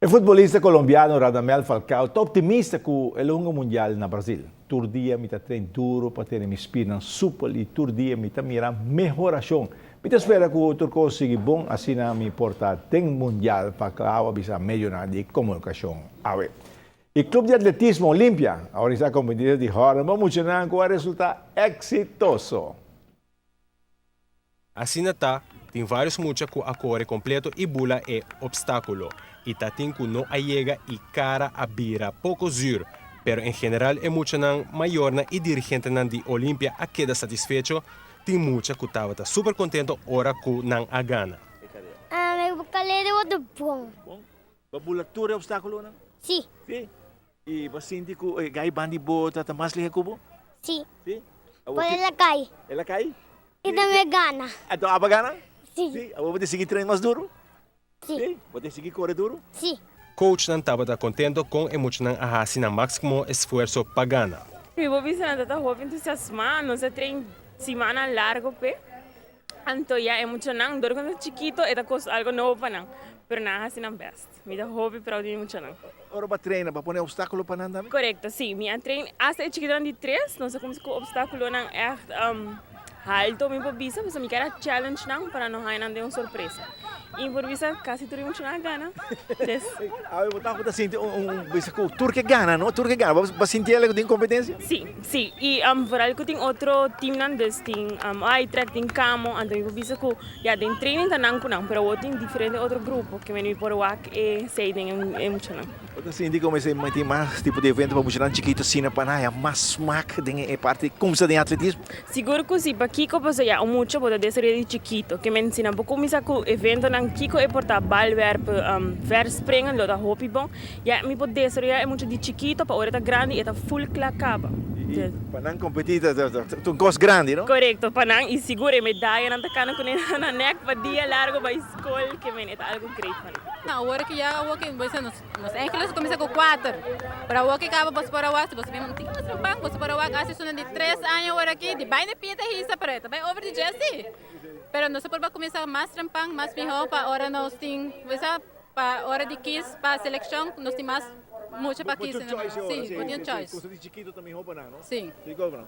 O futebolista colombiano Radamel Falcao está otimista com o longo mundial na Brasil. Todo dia me treino duro para ter me inspira super e todo dia me mira melhoração. Me espera que o turco siga bom assim na me porta tem mundial para que a bisa melhorar de comunicação. Awe. E Clube de Atletismo Olimpia, agora está competindo de hora, vamos mencionar com o resultado exitoso. Assim está, tem vários muchos que a corre completo e bula é obstáculo. E tem que não chega e cara a bira pouco zur. Pero em geral é muito maior e dirigente de Olimpia a queda satisfeito. Tem muita que estava super contento ora que não a gana. Meu bacalhau é bom. Bom, babulatura é obstáculo não? Sim, Sim. E você sente que gai bandi bota tá mais liga cubo? sim. Sim. Pode ela cai. Ela cai? E também gana. Então a bagana? Sim, Sim. Vou ter seguir treino mais duro? sim, Sim. Vou ter seguir correr duro? sim. Coach não estava contente com a muito a assim máximo esforço para gana. Mi vou visar na tata entusiasmado, não se treina semana largo pe. Anto ya é muito não, dor quando chiquito é algo novo para não. Pero nada assim não best. Me dá hobby para o muito não. Ora para treinar, para pôr obstáculo para andar? Correcto, sim. Minha treino hasta chiquito de 3, não sei como se o obstáculo não é alto, me vou visar, mas me quero challenge não para não haver nada surpresa. E por visar quase tudo muito na gana. Ah, eu estava sentindo bisa que o turco gana, não? O turco gana, você sentir ele tem competência? Sim, sim. E por algo tem outro time não des tem track tem camo, então eu visa que já tem treino tá não não, pero outro tem diferente outro grupo que me por wak e sei tem muito não. Você sente como esse tem mais tipo de evento para mostrar chiquito sina para é mais smack tem parte como se tem atletismo? Seguro que sim, para Kiko pues já muito pode descer de chiquito, que me ensina pouco misa que evento não Kiko é portar balwerp verspringen, lo da hopi bom. Ja, me pode descer é muito de chiquito para hora tá grande e tá full clacaba. Para não competir, tu gosto grande, não? Correcto, panang e seguro medalha não tá cana com na neck para dia largo para escola que me é algo great para. Na hora que já o que você nos ángeles começa com 4. Para o que acaba para o você vem um tico no banco, você para o assiste de 3 anos agora aqui, de bem de pinta risa preta, bem over de Jesse. Pero não se pode começar mais trampang, mais melhor para hora nós tem, você para hora de 15 para seleção, nós tem mais muito para 15, sim, muito choice. Custo de chiquito também roupa não? Sim.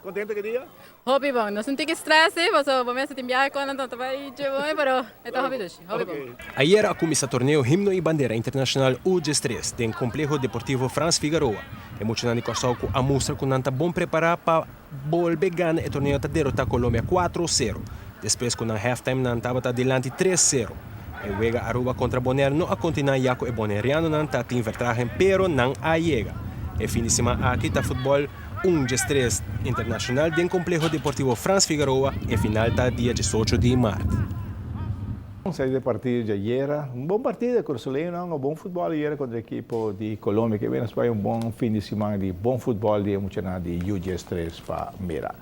Contente que dia? Hobby bom, não tem que estresse, você começa a te enviar com então vai de bom, pero é hobby dos, hobby bom. Ayer a começa torneio Himno e Bandeira Internacional U13 do Complexo Deportivo Franz Figueroa. É muito na Corsal que a mostra que não está bom preparada para volver ganhar o torneio tá derrotar a Colômbia 4-0. Depois que na halftime não estava adiante 3-0. E juega Aruba contra Bonaire não a continuar já que o boneriano não está em vantagem, pero não a chega. E fim de semana aqui está futebol 1-3 internacional do Complexo Deportivo Franz Figueroa e final está dia 18 de março. Saí de partido de ayer, bom partido, Corsolino, bom futebol ayer contra a equipe de Colômbia, que vem a um bom fim de semana de bom futebol de muito de U13 para mirar.